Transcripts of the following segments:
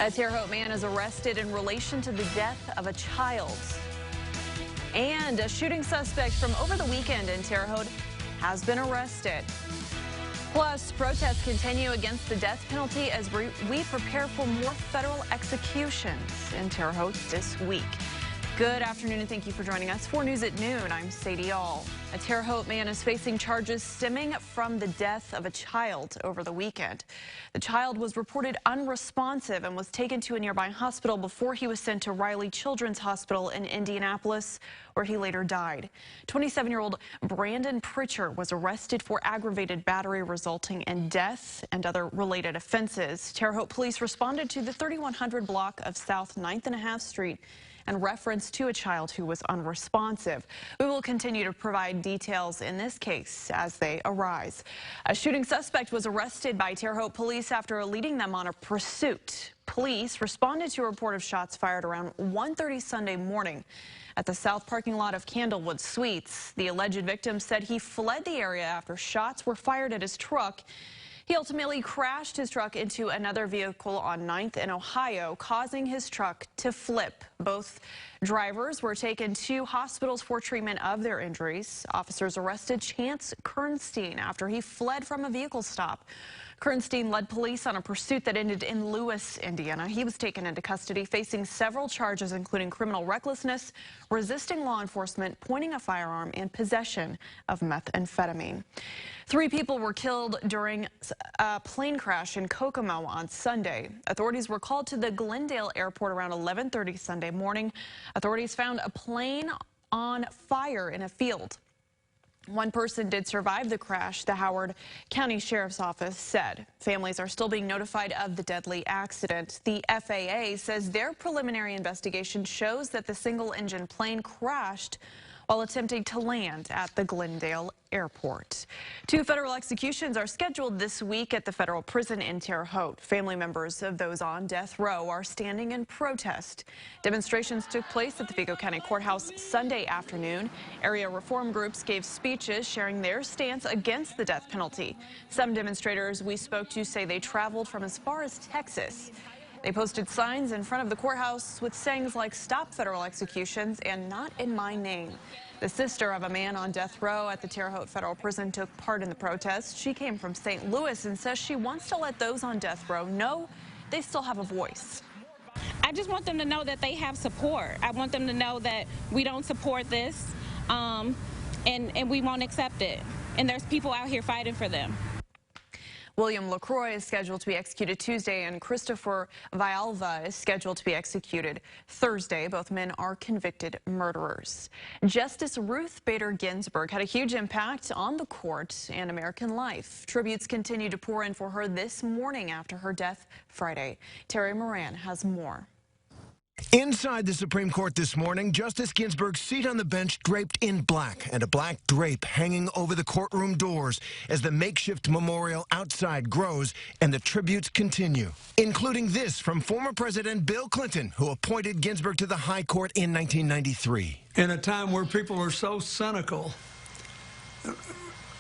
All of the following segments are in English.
A Terre Haute man is arrested in relation to the death of a child. And a shooting suspect from over the weekend in Terre Haute has been arrested. Plus, protests continue against the death penalty as we prepare for more federal executions in Terre Haute this week. Good afternoon and thank you for joining us for News at Noon. I'm Sadie All. A Terre Haute man is facing charges stemming from the death of a child over the weekend. The child was reported unresponsive and was taken to a nearby hospital before he was sent to Riley Children's Hospital in Indianapolis, where he later died. 27-year-old Brandon Pritchard was arrested for aggravated battery resulting in death and other related offenses. Terre Haute police responded to the 3100 block of South 9th and a half Street and reference to a child who was unresponsive. We will continue to provide details in this case as they arise. A shooting suspect was arrested by Terre Haute police after leading them on a pursuit. Police responded to a report of shots fired around 1:30 Sunday morning at the south parking lot of Candlewood Suites. The alleged victim said he fled the area after shots were fired at his truck. He ultimately crashed his truck into another vehicle on 9th and Ohio, causing his truck to flip. Both drivers were taken to hospitals for treatment of their injuries. Officers arrested Chance Kernstein after he fled from a vehicle stop. Kernstein led police on a pursuit that ended in Lewis, Indiana. He was taken into custody, facing several charges, including criminal recklessness, resisting law enforcement, pointing a firearm, and possession of methamphetamine. 3 people were killed during a plane crash in Kokomo on Sunday. Authorities were called to the Glendale airport around 11:30 Sunday morning. Authorities found a plane on fire in a field. One person did survive the crash, the Howard County Sheriff's Office said. Families are still being notified of the deadly accident. The FAA says their preliminary investigation shows that the single-engine plane crashed while attempting to land at the Glendale airport. 2 federal executions are scheduled this week at the federal prison in Terre Haute. Family members of those on death row are standing in protest. Demonstrations took place at the Vigo County Courthouse Sunday afternoon. Area reform groups gave speeches sharing their stance against the death penalty. Some demonstrators we spoke to say they traveled from as far as Texas. They posted signs in front of the courthouse with sayings like "Stop federal executions" and "Not in my name." The sister of a man on death row at the Terre Haute Federal Prison took part in the protest. She came from St. Louis and says she wants to let those on death row know they still have a voice. I just want them to know that they have support. I want them to know that we don't support this and we won't accept it. And there's people out here fighting for them. William LaCroix is scheduled to be executed Tuesday, and Christopher Vialva is scheduled to be executed Thursday. Both men are convicted murderers. Justice Ruth Bader Ginsburg had a huge impact on the court and American life. Tributes continue to pour in for her this morning after her death Friday. Terry Moran has more. Inside the Supreme Court this morning, Justice Ginsburg's seat on the bench draped in black and a black drape hanging over the courtroom doors as the makeshift memorial outside grows and the tributes continue, including this from former President Bill Clinton, who appointed Ginsburg to the High Court in 1993. In a time where people are so cynical,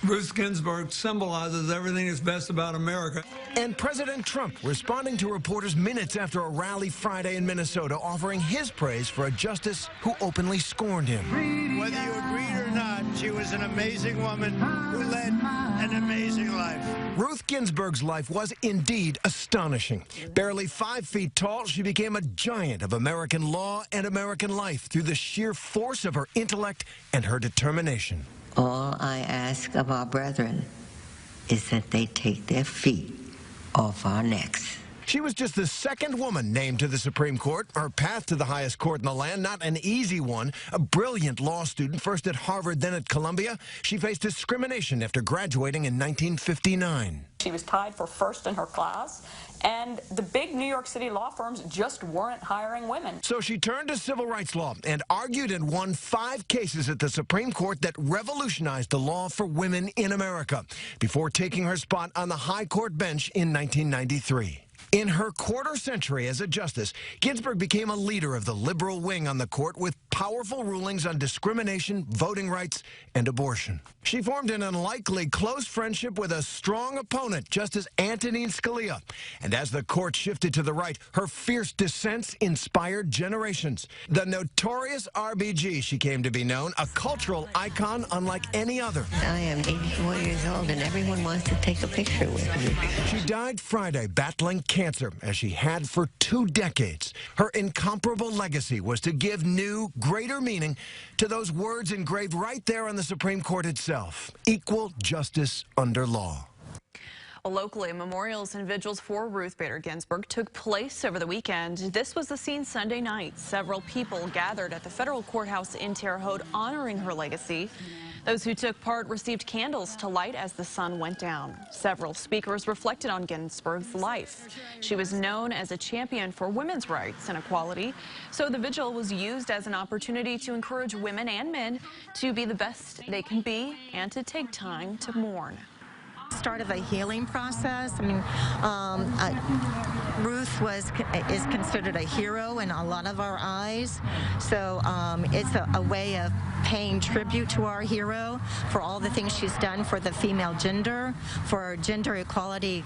Ruth Ginsburg symbolizes everything that's best about America. And President Trump responding to reporters minutes after a rally Friday in Minnesota, offering his praise for a justice who openly scorned him. Whether you agreed or not, she was an amazing woman who led an amazing life. Ruth Ginsburg's life was indeed astonishing. Barely 5 feet tall, she became a giant of American law and American life through the sheer force of her intellect and her determination. All I ask of our brethren is that they take their feet off our necks. She was just the 2nd woman named to the Supreme Court. Her path to the highest court in the land, not an easy one. A brilliant law student, first at Harvard, then at Columbia. She faced discrimination after graduating in 1959. She was tied for first in her class, and the big New York City law firms just weren't hiring women. So she turned to civil rights law and argued and won 5 cases at the Supreme Court that revolutionized the law for women in America before taking her spot on the High Court bench in 1993. In her quarter century as a justice, Ginsburg became a leader of the liberal wing on the court with powerful rulings on discrimination, voting rights, and abortion. She formed an unlikely close friendship with a strong opponent, Justice Antonin Scalia. And as the court shifted to the right, her fierce dissents inspired generations. The notorious RBG, she came to be known, a cultural icon unlike any other. I am 84 years old, and everyone wants to take a picture with me. She died Friday battling cancer, as she had for 2 decades. Her incomparable legacy was to give new, greater meaning to those words engraved right there on the Supreme Court itself: equal justice under law. Locally, memorials and vigils for Ruth Bader Ginsburg took place over the weekend. This was the scene Sunday night. Several people gathered at the federal courthouse in Terre Haute honoring her legacy. Those who took part received candles to light as the sun went down. Several speakers reflected on Ginsburg's life. She was known as a champion for women's rights and equality, so the vigil was used as an opportunity to encourage women and men to be the best they can be and to take time to mourn. Start of a healing process. I mean, Ruth is considered a hero in a lot of our eyes, so it's a way of paying tribute to our hero for all the things she's done for the female gender, for gender equality.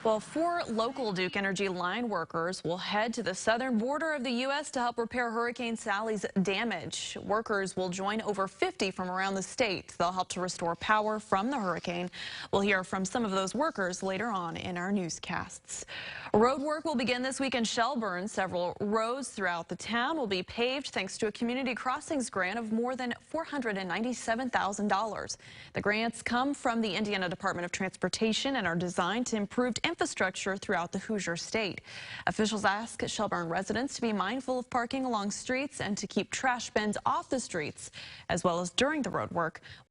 Well, 4 local Duke Energy line workers will head to the southern border of the U.S. to help repair Hurricane Sally's damage. Workers will join over 50 from around the state. They'll help to restore power from the hurricane. We'll hear from some of those workers later on in our newscasts. Road work will begin this week in Shelburne. Several roads throughout the town will be paved thanks to a community crossings grant of more than $497,000. The grants come from the Indiana Department of Transportation and are designed to improve infrastructure throughout the Hoosier State. Officials ask Shelburne residents to be mindful of parking along streets and to keep trash bins off the streets, as well as during the road work.